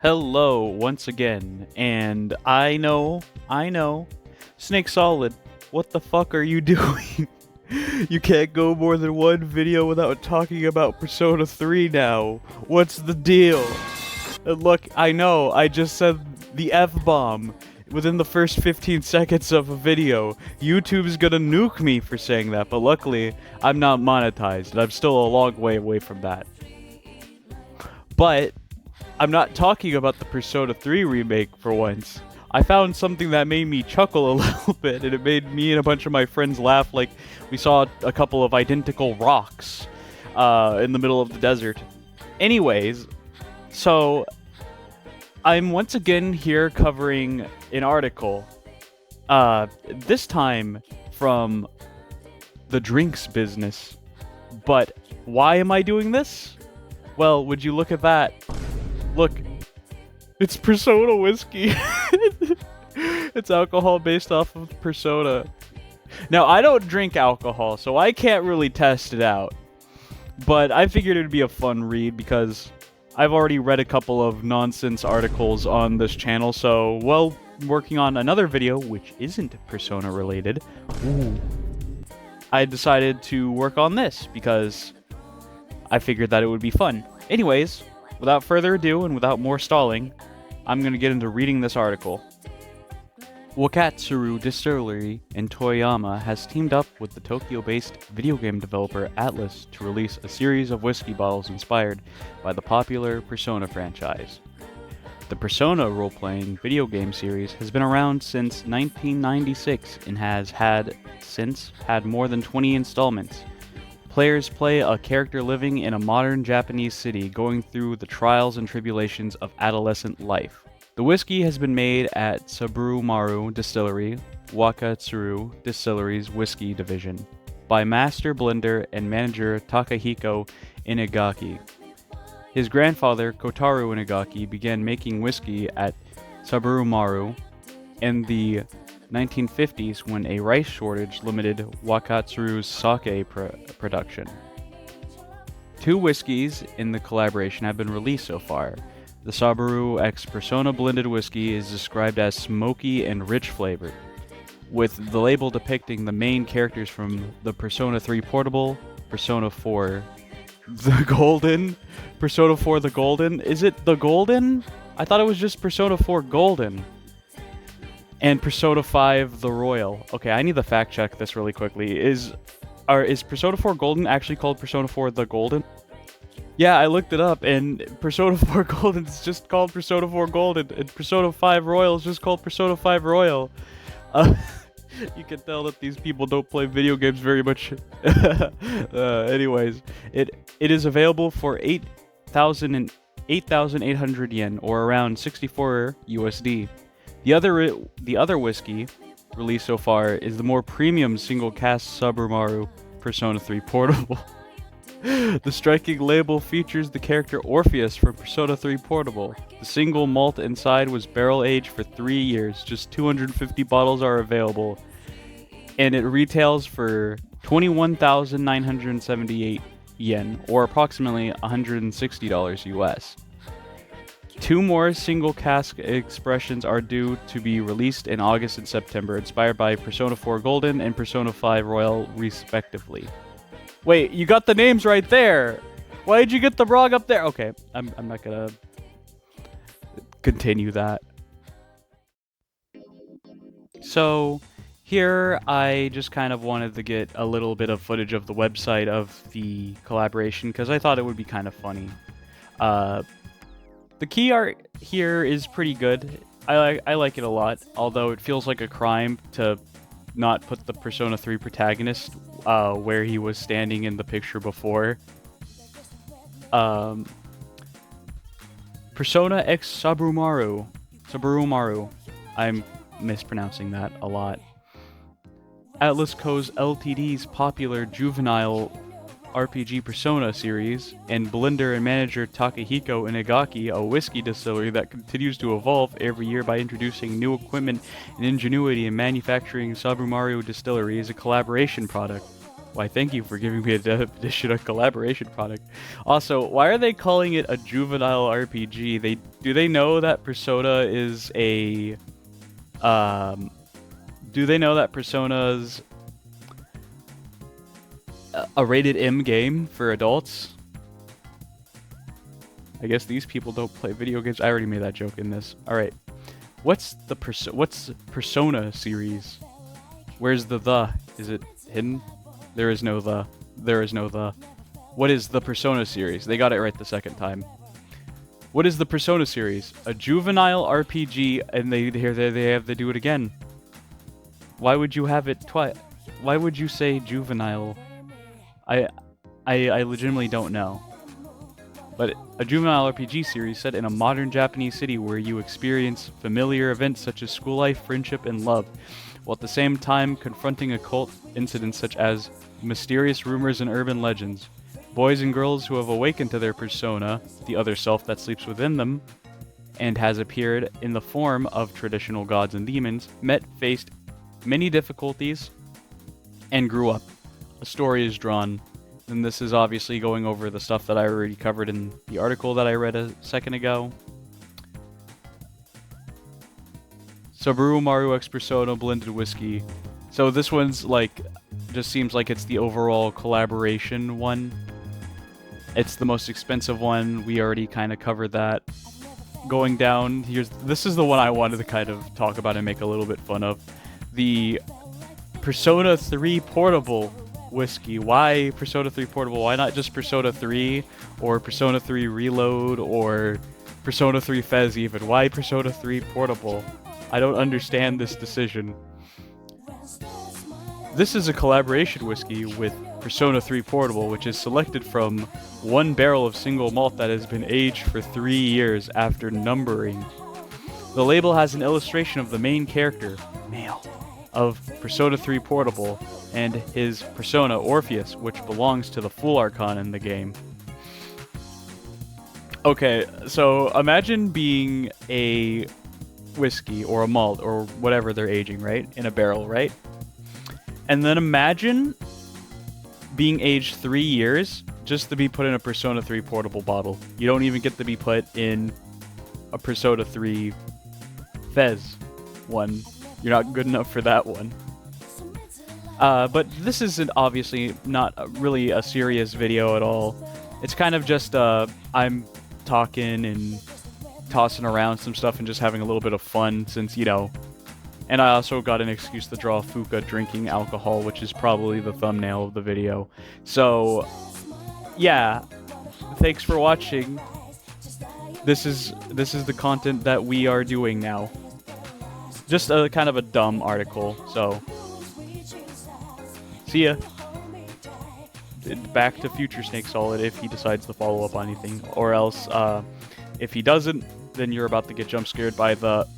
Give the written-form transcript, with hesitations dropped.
Hello once again, and I know, Snake Solid, what the fuck are you doing? You can't go more than one video without talking about Persona 3 now. What's the deal? And look, I know, I just said the F-bomb within the first 15 seconds of a video. YouTube's gonna nuke me for saying that, but luckily, I'm not monetized, and I'm still a long way away from that. But I'm not talking about the Persona 3 remake for once. I found something that made me chuckle a little bit, and it made me and a bunch of my friends laugh like we saw a couple of identical rocks in the middle of the desert. Anyways, so I'm once again here covering an article, this time from the drinks business. But why am I doing this? Well, would you look at that? Look, it's Persona whiskey. It's alcohol based off of Persona. Now, I don't drink alcohol, so I can't really test it out. But I figured it'd be a fun read because I've already read a couple of nonsense articles on this channel, so while working on another video, which isn't Persona related, I decided to work on this because I figured that it would be fun. Anyways, without further ado and without more stalling, I'm going to get into reading this article. Wakatsuru Distillery in Toyama has teamed up with the Tokyo-based video game developer Atlus to release a series of whiskey bottles inspired by the popular Persona franchise. The Persona role-playing video game series has been around since 1996 and has since had more than 20 installments. Players play a character living in a modern Japanese city going through the trials and tribulations of adolescent life. The whiskey has been made at Saburumaru Distillery, Wakatsuru Distillery's whiskey division, by master blender and manager Takahiko Inagaki. His grandfather, Kotaro Inagaki, began making whiskey at Saburumaru in the 1950s when a rice shortage limited Wakatsuru's sake production. 2 whiskeys in the collaboration have been released so far. The Saburo X Persona blended whiskey is described as smoky and rich flavored, with the label depicting the main characters from the Persona 3 Portable, Persona 4 the Golden, Persona 4 the Golden. Is it the Golden? I thought it was just Persona 4 Golden. And Persona 5 the Royal. Okay, I need to fact check this really quickly. Is Persona 4 Golden actually called Persona 4 the Golden? Yeah, I looked it up, and Persona 4 Golden is just called Persona 4 Golden, and Persona 5 Royal is just called Persona 5 Royal. You can tell that these people don't play video games very much. Anyways, it is available for 8,800 yen, or around 64 USD. The other whiskey released so far is the more premium single cask Saburumaru Persona 3 Portable. The striking label features the character Orpheus from Persona 3 Portable. The single malt inside was barrel aged for 3 years. Just 250 bottles are available, and it retails for 21,978 yen, or approximately $160 US. 2 more single cask expressions are due to be released in August and September, inspired by Persona 4 Golden and Persona 5 Royal respectively. Wait, you got the names right there! Why did you get the wrong up there? Okay, I'm not gonna continue that. So, here I just kind of wanted to get a little bit of footage of the website of the collaboration, because I thought it would be kind of funny. The key art here is pretty good. I like it a lot, although it feels like a crime to not put the Persona 3 protagonist where he was standing in the picture before. Persona X Saburumaru. I'm mispronouncing that a lot. Atlus Co.'s Ltd's popular juvenile RPG Persona series, and blender and manager Takahiko Inagaki, a whiskey distillery that continues to evolve every year by introducing new equipment and ingenuity in manufacturing. Saburumaru Distillery is a collaboration product. Why, thank you for giving me a definition of collaboration product. Also, why are they calling it a juvenile RPG? Do they know that Persona is a do they know that Persona's a rated M game for adults? I guess these people don't play video games. I already made that joke in this. All right. What's Persona series? Where's the? Is it hidden? There is no the. There is no the. What is the Persona series? They got it right the second time. What is the Persona series? A juvenile RPG, and they have to do it again. Why would you have it twice? Why would you say juvenile? I legitimately don't know. But a juvenile RPG series set in a modern Japanese city where you experience familiar events such as school life, friendship, and love, while at the same time confronting occult incidents such as mysterious rumors and urban legends. Boys and girls who have awakened to their persona, the other self that sleeps within them, and has appeared in the form of traditional gods and demons, faced many difficulties, and grew up. A story is drawn. And this is obviously going over the stuff that I already covered in the article that I read a second ago. Subaru Maru X Persona Blended Whiskey. So this one's like, just seems like it's the overall collaboration one. It's the most expensive one. We already kind of covered that. Going down, this is the one I wanted to kind of talk about and make a little bit fun of. The Persona 3 Portable Whiskey. Why Persona 3 Portable? Why not just Persona 3 or Persona 3 Reload or Persona 3 Fez even? Why Persona 3 Portable? I don't understand this decision. This is a collaboration whiskey with Persona 3 Portable, which is selected from one barrel of single malt that has been aged for 3 years after numbering. The label has an illustration of the main character, male, of Persona 3 Portable and his persona Orpheus, which belongs to the Fool Archon in the game. Okay, so imagine being a whiskey or a malt or whatever they're aging, right? In a barrel, right? And then imagine being aged 3 years just to be put in a Persona 3 Portable bottle. You don't even get to be put in a Persona 3 Fez one. You're not good enough for that one. But this isn't obviously not really a serious video at all. It's kind of just I'm talking and tossing around some stuff and just having a little bit of fun since, you know. And I also got an excuse to draw Fuka drinking alcohol, which is probably the thumbnail of the video. So, yeah. Thanks for watching. This is the content that we are doing now. Just a kind of a dumb article, so see ya. Back to Future Snake Solid if he decides to follow up on anything, or else if he doesn't, then you're about to get jump scared by the